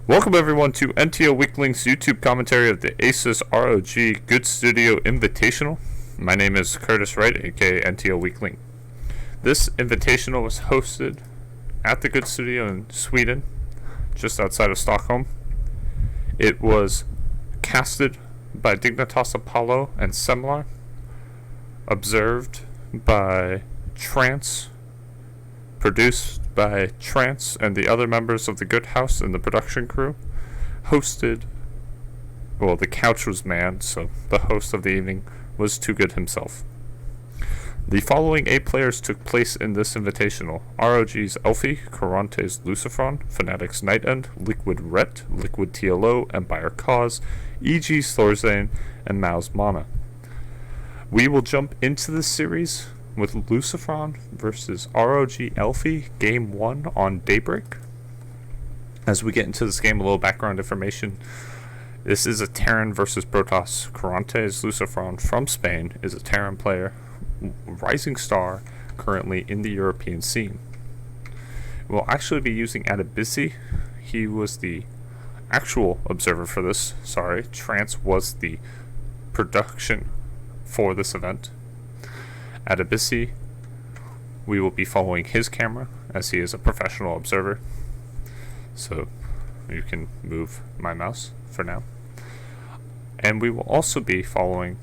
Welcome everyone to NTO Weakling's YouTube commentary of the ASUS ROG Good Studio Invitational. My name is Curtis Wright, aka NTO Weakling. This invitational was hosted at the Good Studio in Sweden, just outside of Stockholm. It was casted by Dignitas Apollo and Semlar, observed by Trance, produced by Trance and the other members of the Good House and the production crew, hosted, well, the couch was manned, so the host of the evening was Too Good himself. The following 8 players took place in this invitational: ROG's Elfi, Caronte's Lucifron, Fnatic's Night End, Liquid Ret, Liquid TLO, Empire Cause, EG's Thorzane, and Mao's Mana. We will jump into this series with Lucifron versus ROG Elfi, Game 1 on Daybreak. As we get into this game, a little background information. This is a Terran versus Protoss. Caronte's Lucifron from Spain is a Terran player, rising star, currently in the European scene. We'll actually be using Adebisi. He was the actual observer for this. Trance was the production for this event. Adebisi, we will be following his camera as he is a professional observer. So you can move my mouse for now. And we will also be following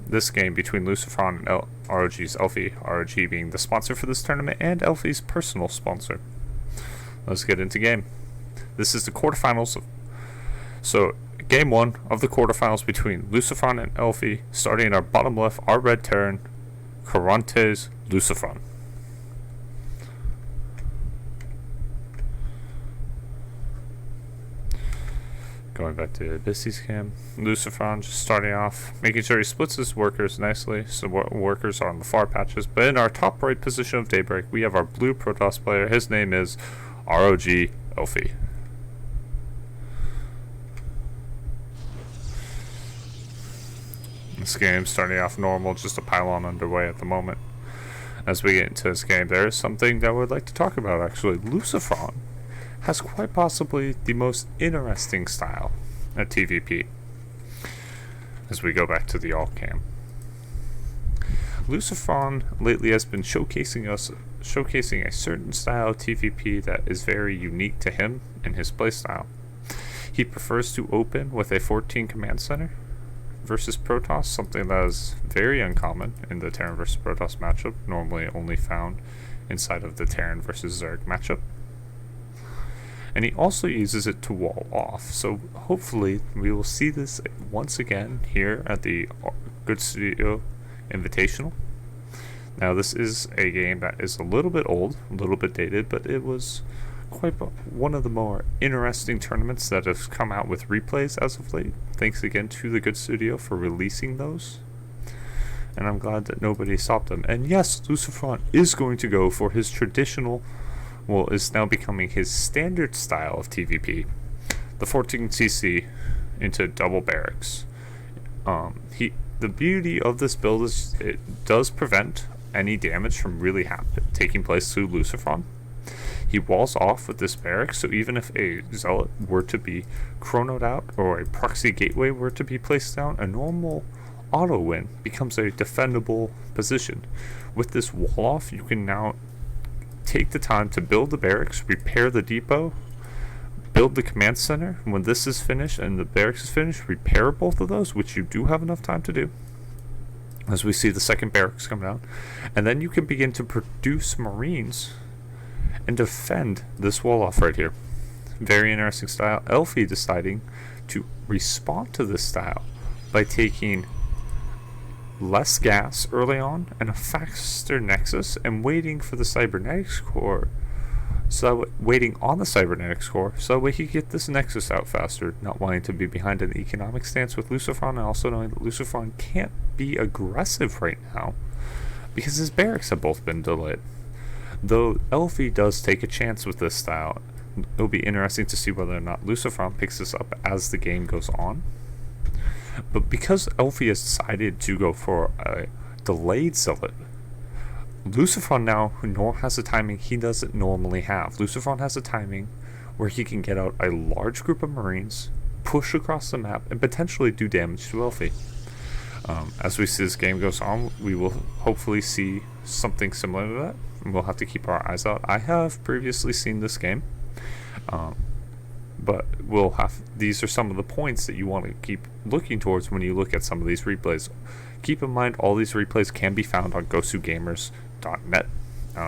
this game between Lucifron and ROG's Elfi, ROG being the sponsor for this tournament and Elfi's personal sponsor. Let's get into game. This is the quarterfinals. So game 1 of the quarterfinals between Lucifron and Elfi, starting in our bottom left, our red Terran, Caronte's Lucifron. Going back to Bisi's cam, Lucifron just starting off, making sure he splits his workers nicely, so workers are on the far patches. But in our top right position of Daybreak, we have our blue Protoss player. His name is ROG Elfi. This game starting off normal, just a pylon underway at the moment. As we get into this game, there is something that I would like to talk about actually. Lucifron has quite possibly the most interesting style at TVP. As we go back to the alt cam, Lucifron lately has been showcasing a certain style of TVP that is very unique to him and his playstyle. He prefers to open with a 14 command center versus Protoss, something that is very uncommon in the Terran versus Protoss matchup, normally only found inside of the Terran versus Zerg matchup. And he also uses it to wall off, so hopefully we will see this once again here at the Good Studio Invitational. Now this is a game that is a little bit old, a little bit dated, but it was quite one of the more interesting tournaments that have come out with replays as of late. Thanks again to the Good Studio for releasing those, and I'm glad that nobody stopped them. And yes, Lucifron is going to go for his traditional, well, is now becoming his standard style of TVP, the 14cc into double barracks. The beauty of this build is it does prevent any damage from really taking place to Lucifron. He walls off with this barracks, so even if a Zealot were to be chronoed out or a proxy gateway were to be placed down, a normal auto win becomes a defendable position. With this wall off, you can now take the time to build the barracks, repair the depot, build the command center. When this is finished and the barracks is finished, repair both of those, which you do have enough time to do, as we see the second barracks coming out. And then you can begin to produce Marines and defend this wall off right here. Very interesting style. Elfi deciding to respond to this style by taking less gas early on and a faster nexus and waiting for the cybernetics core, waiting on the cybernetics core so that way he could get this nexus out faster, not wanting to be behind an economic stance with Lucifron, and also knowing that Lucifron can't be aggressive right now because his barracks have both been delayed. Though Elfi does take a chance with this style, it'll be interesting to see whether or not Lucifron picks this up as the game goes on. But because Elfi has decided to go for a delayed Zealot, Lucifron now has a timing he doesn't normally have. Lucifron has a timing where he can get out a large group of Marines, push across the map, and potentially do damage to Elfi. As we see this game goes on, we will hopefully see something similar to that, and we'll have to keep our eyes out. I have previously seen this game, but these are some of the points that you want to keep looking towards when you look at some of these replays. Keep in mind, all these replays can be found on gosugamers.net.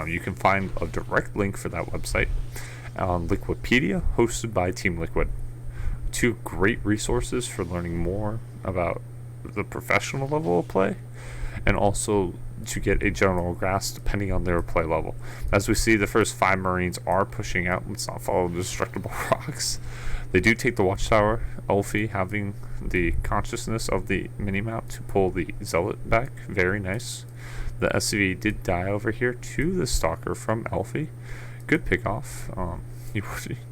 You can find a direct link for that website on Liquipedia, hosted by Team Liquid. Two great resources for learning more about the professional level of play, and also to get a general grasp depending on their play level. As we see, the first 5 Marines are pushing out. Let's not follow the destructible rocks. They do take the watchtower, Elfi having the consciousness of the minimap to pull the Zealot back. Very nice. The SCV did die over here to the Stalker from Elfi. Good pickoff. You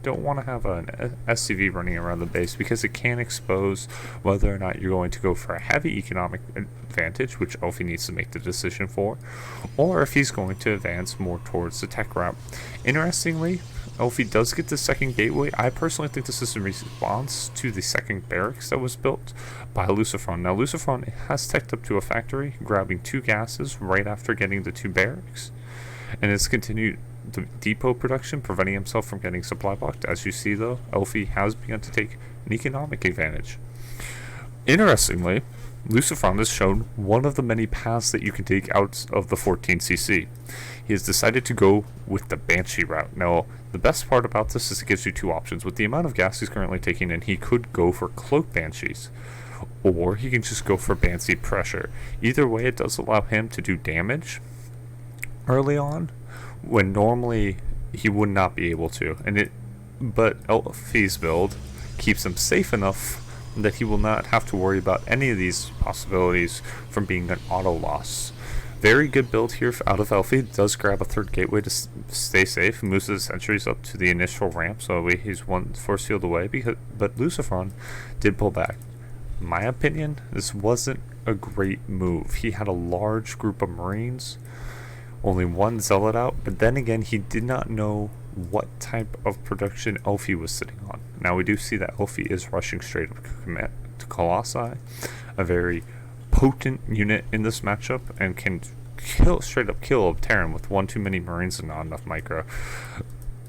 don't want to have an SCV running around the base because it can expose whether or not you're going to go for a heavy economic advantage, which Elfi needs to make the decision for, or if he's going to advance more towards the tech route. Interestingly, Elfi does get the second gateway. I personally think this is in response to the second barracks that was built by Lucifron. Now, Lucifron has teched up to a factory, grabbing 2 gases right after getting the 2 barracks, and has continued the depot production, preventing himself from getting supply blocked. As you see, though, Elfi has begun to take an economic advantage. Interestingly, Lucifron has shown one of the many paths that you can take out of the 14cc. He has decided to go with the Banshee route. Now, the best part about this is it gives you 2 options. With the amount of gas he's currently taking in, he could go for Cloak Banshees, or he can just go for Banshee Pressure. Either way, it does allow him to do damage early on, when normally he would not be able to. But Elfi's build keeps him safe enough that he will not have to worry about any of these possibilities from being an auto loss. Very good build here out of Elfi. Does grab a 3rd gateway to stay safe, moves his sentries up to the initial ramp, so he's 1 force field away. But Lucifron did pull back. In my opinion, this wasn't a great move. He had a large group of Marines, only 1 Zealot out, but then again, he did not know what type of production Elfi was sitting on. Now, we do see that Elfi is rushing straight up to Colossi, a very potent unit in this matchup, and can straight up kill a Terran with 1 too many Marines and not enough micro.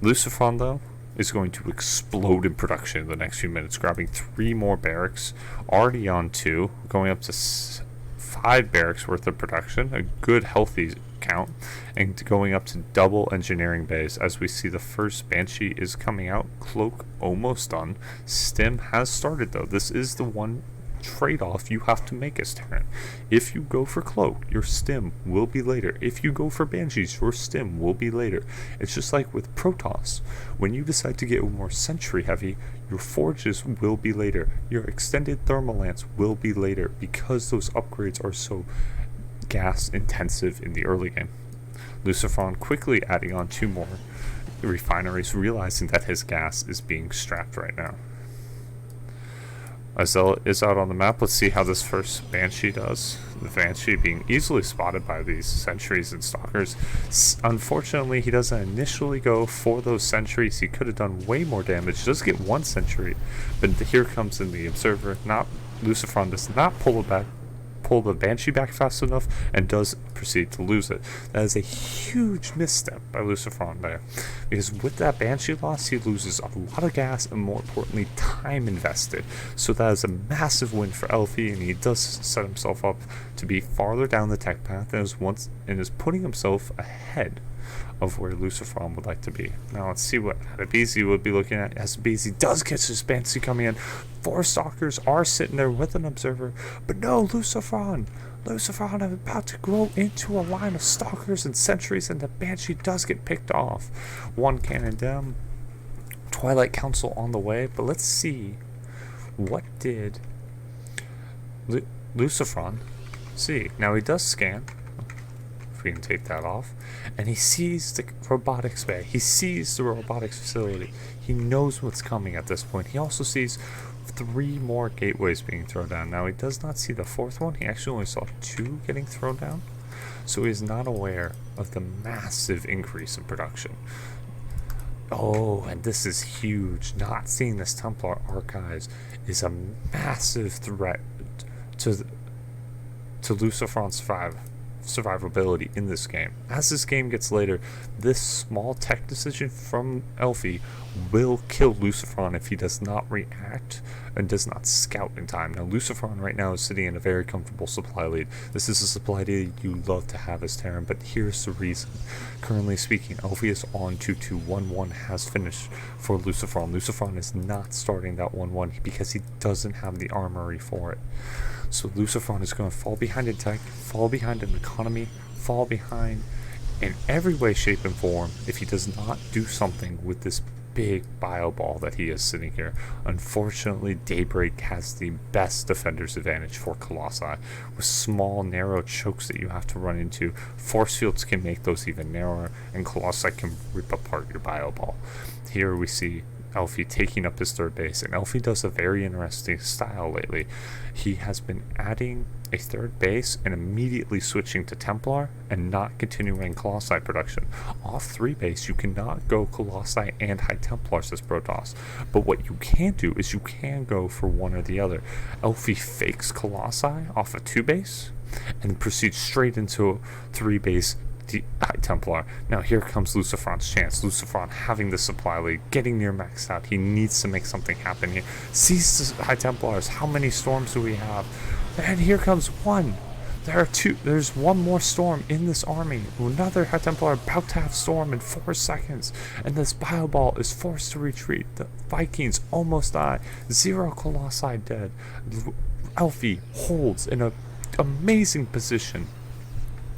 Lucifron, though, is going to explode in production in the next few minutes, grabbing 3 more barracks, already on 2, going up to 5 barracks worth of production, a good healthy count, and going up to double engineering bays. As we see, the first Banshee is coming out, Cloak almost done. Stim has started, though. This is the one trade-off you have to make as Terran. If you go for Cloak, your Stim will be later. If you go for Banshees, your Stim will be later. It's just like with Protoss. When you decide to get more Sentry heavy, your Forges will be later. Your extended Thermal Lance will be later, because those upgrades are so gas intensive in the early game. Lucifron quickly adding on 2 more refineries, realizing that his gas is being strapped right now. Zealot is out on the map. Let's see how this first Banshee does. The Banshee being easily spotted by these sentries and stalkers. Unfortunately, he doesn't initially go for those sentries. He could have done way more damage. He does get 1 sentry, but here comes in the observer. Lucifron does not pull the Banshee back fast enough, and does proceed to lose it. That is a huge misstep by Lucifron there, because with that Banshee loss, he loses a lot of gas and, more importantly, time invested. So that is a massive win for Elfi, and he does set himself up to be farther down the tech path and is putting himself ahead of where Lucifron would like to be. Now let's see what Adabizi would be looking at. Adabizi does catch his Banshee coming in. 4 stalkers are sitting there with an observer, but no, Lucifron is about to grow into a line of stalkers and sentries, and the Banshee does get picked off. 1 cannon down. Twilight Council on the way, but let's see what did Lucifron see. Now he does scan. We can take that off, and he sees the robotics bay. He sees the robotics facility. He knows what's coming at this point. He also sees 3 more gateways being thrown down. Now he does not see the 4th one. He actually only saw 2 getting thrown down, so he is not aware of the massive increase in production. Oh, and this is huge. Not seeing this Templar archives is a massive threat to Lucifron's survivability in this game. As this game gets later, this small tech decision from Elfi will kill Lucifron if he does not react and does not scout in time. Now, Lucifron right now is sitting in a very comfortable supply lead. This is a supply lead you love to have as Terran, but here's the reason. Currently speaking, Elfi is on 2-2. 1-1 has finished for Lucifron. Lucifron is not starting that 1-1 because he doesn't have the armory for it. So Lucifron is going to fall behind in tech, fall behind in economy, fall behind in every way, shape, and form if he does not do something with this big bio ball that he is sitting here. Unfortunately, Daybreak has the best defender's advantage for Colossi. With small, narrow chokes that you have to run into, force fields can make those even narrower, and Colossi can rip apart your bio ball. Here we see Elfi taking up his third base, and Elfi does a very interesting style lately. He has been adding a third base and immediately switching to Templar and not continuing Colossi production. Off 3 base, you cannot go Colossi and High Templars as Protoss, but what you can do is you can go for one or the other. Elfi fakes Colossi off a 2 base and proceeds straight into 3 base High Templar. Now here comes Lucifron's chance. Lucifron having the supply lead, getting near maxed out. He needs to make something happen here. Sees the High Templars. How many storms do we have? And here comes one. There are 2. There's one more storm in this army. Another High Templar about to have storm in 4 seconds. And this bio ball is forced to retreat. The Vikings almost die. 0 Colossi dead. Elfi holds in an amazing position.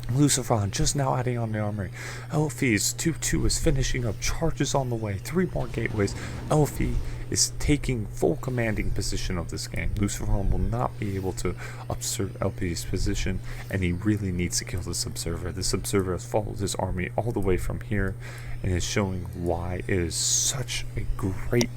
Lucifron just now adding on the armory. Elfi's 2-2 is finishing up. Charges on the way. 3 more gateways. Elfi is taking full commanding position of this game. Lucifron will not be able to observe Elfi's position, and he really needs to kill this observer. This observer has followed his army all the way from here and is showing why it is such a great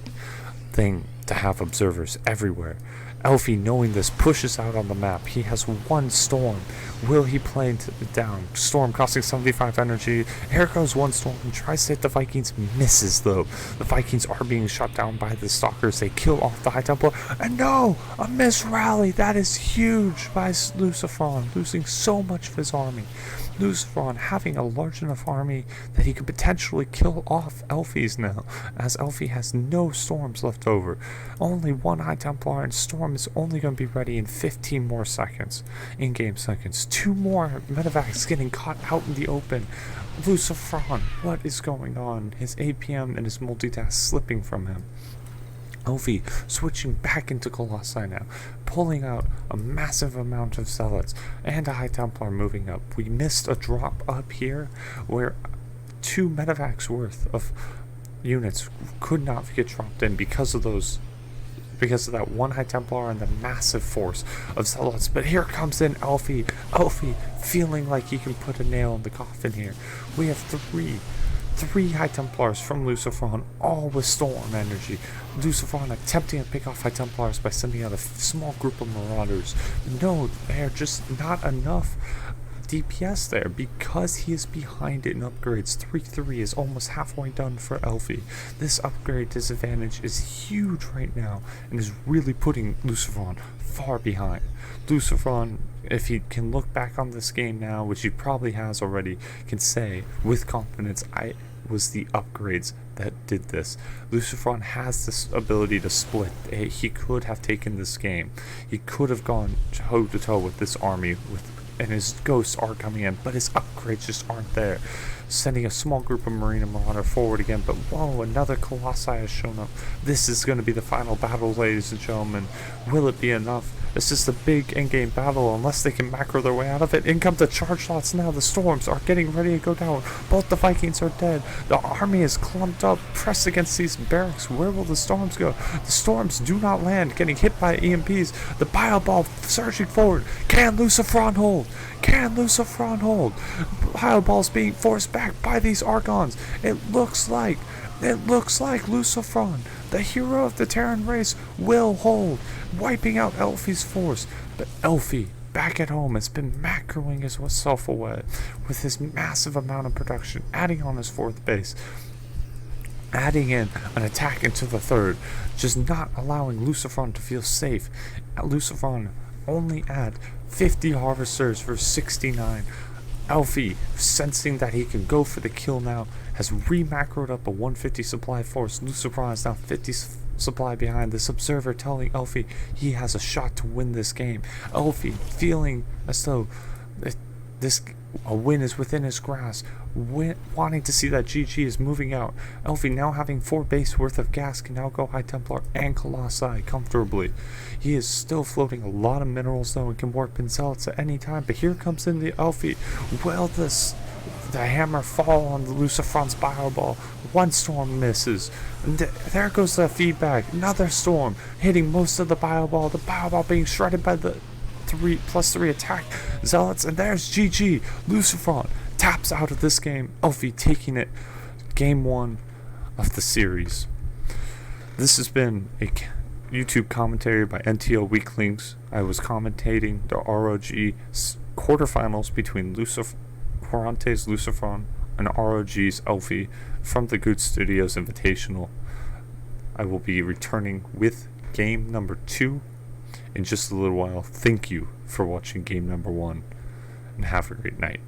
thing to have observers everywhere. Elfi, knowing this, pushes out on the map. He has 1 storm. Will he play down? Storm costing 75 energy. Here goes 1 storm. Tries to hit the Vikings. Misses, though. The Vikings are being shot down by the Stalkers. They kill off the High Templar. And no! A miss rally. That is huge by Lucifron, losing so much of his army. Lucifron having a large enough army that he could potentially kill off Elfi's now, as Elfi has no storms left over. Only 1 High Templar, and storm is only going to be ready in 15 more seconds, in-game seconds. 2 more medevacs getting caught out in the open. Lucifron, what is going on? His APM and his multitask slipping from him. Elfi switching back into Colossi now, pulling out a massive amount of Zealots and a High Templar moving up. We missed a drop up here where 2 medevacs worth of units could not get dropped in because of that 1 High Templar and the massive force of Zealots. But here comes in Elfi. Elfi feeling like he can put a nail in the coffin here. We have 3 High Templars from Lucifron, all with storm energy. Lucifron attempting to pick off High Templars by sending out a small group of Marauders. No, they're just not enough DPS there because he is behind it in upgrades. 3-3 is almost halfway done for Elfi. This upgrade disadvantage is huge right now and is really putting Lucifron far behind. Lucifron, if he can look back on this game now, which he probably has already, can say with confidence, it was the upgrades that did this. Lucifron has this ability to split. He could have taken this game. He could have gone toe to toe with this army, and his ghosts are coming in, but his upgrades just aren't there. Sending a small group of Marine and Marauder forward again, but whoa, another Colossi has shown up. This is going to be the final battle, ladies and gentlemen. Will it be enough? This is the big endgame battle, unless they can macro their way out of it. In come the charge lots now. The storms are getting ready to go down. Both the Vikings are dead. The army is clumped up, pressed against these barracks. Where will the storms go? The storms do not land, getting hit by EMPs. The bio ball surging forward. Can Lucifron hold? Can Lucifron hold? Bio ball's being forced back by these Archons. It looks like Lucifron, the hero of the Terran race, will hold, wiping out Elfi's force. But Elfi, back at home, has been macroing himself away with his massive amount of production, adding on his 4th base. adding in an attack into the third, just not allowing Lucifron to feel safe. Lucifron only at 50 harvesters for 69. Elfi, sensing that he can go for the kill now, has re-macroed up a 150 supply force. Lucifron is now 50 supply behind. This observer telling Elfi he has a shot to win this game. Elfi feeling as though a win is within his grasp, wanting to see that GG is moving out. Elfi, now having 4 base worth of gas, can now go High Templar and Colossi comfortably. He is still floating a lot of minerals though and can warp in zealots at any time, but here comes in the Elfi. Will the hammer fall on the Lucifron's Bioball? One storm misses. And there goes the feedback. Another storm hitting most of the Bioball. The Bioball being shredded by the +3 attack zealots, and there's GG. Lucifron taps out of this game. Elfi taking it. Game 1 of the series. This has been a YouTube commentary by NTO Weaklings. I was commentating the ROG quarterfinals between Quarante's Lucifron and ROG's Elfi from the Good Studios Invitational. I will be returning with game number 2 in just a little while. Thank you for watching game number 1, and have a great night.